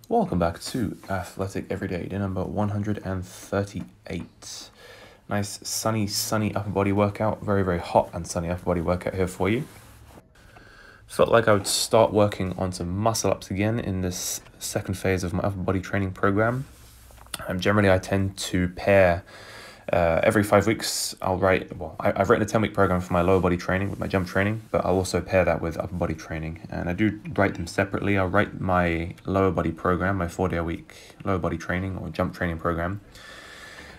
Welcome back to Athletic Everyday, day number 138. Nice sunny upper body workout. Very hot and sunny upper body workout here for you. Felt like I would start working on some muscle ups again in this second phase of my upper body training program. Generally, I tend to pair every 5 weeks. I've written a 10-week program for my lower body training with my jump training, but I'll also pair that with upper body training. And I do write them separately. I'll write my lower body program, my 4-day-a-week lower body training or jump training program.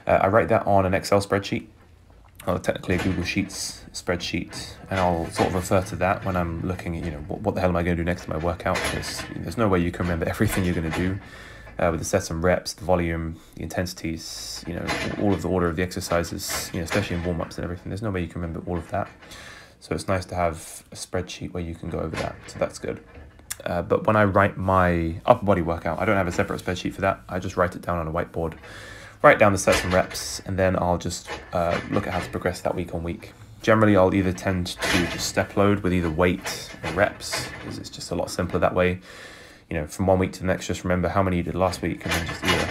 I write that on an Excel spreadsheet, or technically a Google Sheets spreadsheet, and I'll sort of refer to that when I'm looking at, what the hell am I going to do next in my workout? Because there's no way you can remember everything you're going to do. With the sets and reps, the volume, the intensities, all of the order of the exercises, especially in warm-ups and everything. There's no way you can remember all of that. So it's nice to have a spreadsheet where you can go over that. So that's good. But when I write my upper body workout, I don't have a separate spreadsheet for that. I just write it down on a whiteboard, write down the sets and reps, and then I'll just look at how to progress that week on week. Generally, I'll either tend to just step load with either weight or reps, because it's just a lot simpler that way. From 1 week to the next, just remember how many you did last week, and then just either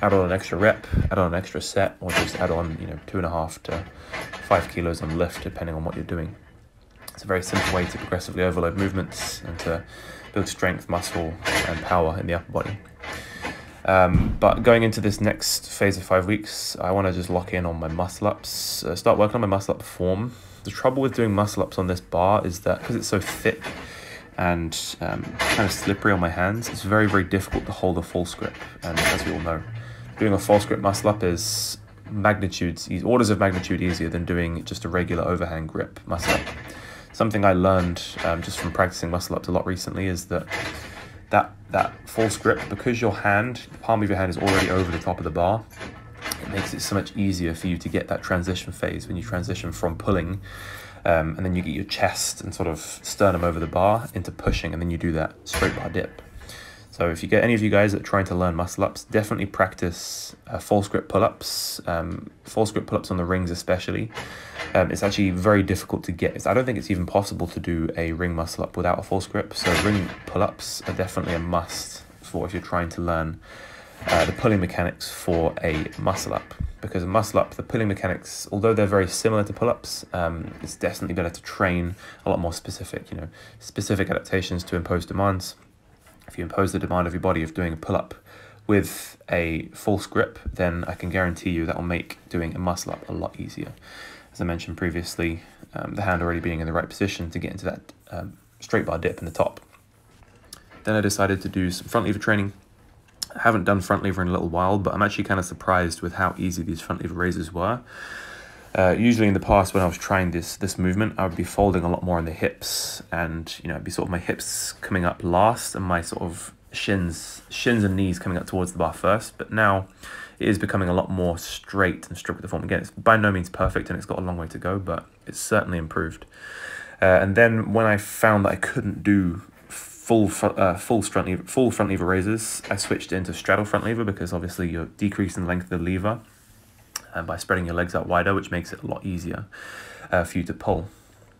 add on an extra rep, add on an extra set, or just add on, 2.5 to 5 kilos on lift, depending on what you're doing. It's a very simple way to progressively overload movements and to build strength, muscle, and power in the upper body. But going into this next phase of 5 weeks, I want to just lock in on my muscle ups, start working on my muscle up form. The trouble with doing muscle ups on this bar is that because it's so thick and kind of slippery on my hands, it's very difficult to hold a false grip. And as we all know, doing a false grip muscle up is orders of magnitude easier than doing just a regular overhand grip muscle up. Something I learned just from practicing muscle ups a lot recently is that false grip, because the palm of your hand is already over the top of the bar, it makes it so much easier for you to get that transition phase when you transition from pulling and then you get your chest and sort of sternum over the bar into pushing, and then you do that straight bar dip. So if you get any of you guys that are trying to learn muscle ups, definitely practice false grip pull-ups, on the rings especially. It's actually very difficult to get. I don't think it's even possible to do a ring muscle up without a false grip. So ring pull-ups are definitely a must for if you're trying to learn the pulling mechanics for a muscle up. Because a muscle up, the pulling mechanics, although they're very similar to pull-ups, it's definitely better to train a lot more specific, specific adaptations to impose demands. If you impose the demand of your body of doing a pull-up with a false grip, then I can guarantee you that will make doing a muscle up a lot easier. As I mentioned previously, the hand already being in the right position to get into that straight bar dip in the top. Then I decided to do some front lever training. I haven't done front lever in a little while, but I'm actually kind of surprised with how easy these front lever raises were. Usually in the past, when I was trying this movement, I would be folding a lot more on the hips, and it'd be sort of my hips coming up last and my sort of shins and knees coming up towards the bar first. But now it is becoming a lot more straight and strict with the form. Again, it's by no means perfect and it's got a long way to go, but it's certainly improved. And then when I found that I couldn't do full front lever raises, I switched into straddle front lever, because obviously you're decreasing the length of the lever by spreading your legs out wider, which makes it a lot easier for you to pull,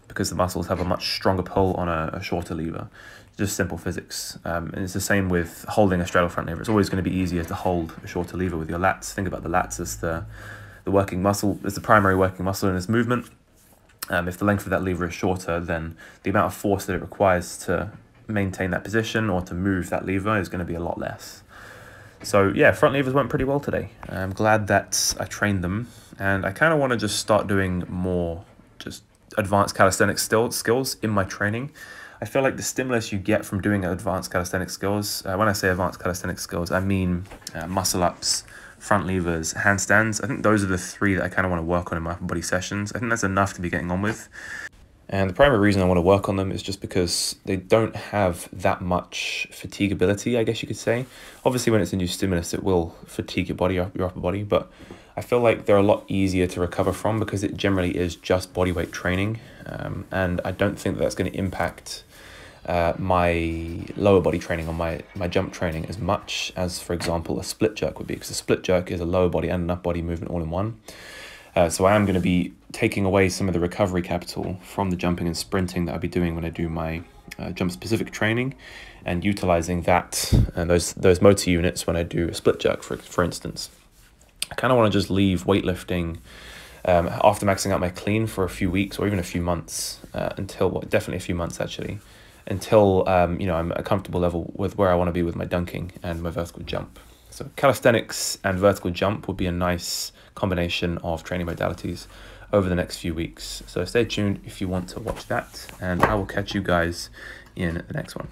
because the muscles have a much stronger pull on a shorter lever. Just simple physics. And it's the same with holding a straddle front lever. It's always going to be easier to hold a shorter lever with your lats. Think about the lats as the working muscle, as the primary working muscle in this movement. If the length of that lever is shorter, then the amount of force that it requires to maintain that position or to move that lever is going to be a lot less. So yeah, front levers went pretty well today. I'm glad that I trained them, and I kind of want to just start doing more just advanced calisthenics skills in my training. I feel like the stimulus you get from doing advanced calisthenics skills, when I say advanced calisthenics skills, I mean muscle ups, front levers, handstands. I think those are the three that I kind of want to work on in my upper body sessions. I think that's enough to be getting on with. And the primary reason I want to work on them is just because they don't have that much fatigability, I guess you could say. Obviously, when it's a new stimulus, it will fatigue your body, your upper body, but I feel like they're a lot easier to recover from because it generally is just body weight training. And I don't think that that's going to impact my lower body training or my jump training as much as, for example, a split jerk would be, because a split jerk is a lower body and an upper body movement all in one. So I am going to be taking away some of the recovery capital from the jumping and sprinting that I'll be doing when I do my jump specific training, and utilizing that and those motor units when I do a split jerk, for instance. I kind of want to just leave weightlifting after maxing out my clean for a few weeks or even a few months, definitely a few months actually, until you know, I'm at a comfortable level with where I want to be with my dunking and my vertical jump. So calisthenics and vertical jump would be a nice combination of training modalities over the next few weeks. So stay tuned if you want to watch that, and I will catch you guys in the next one.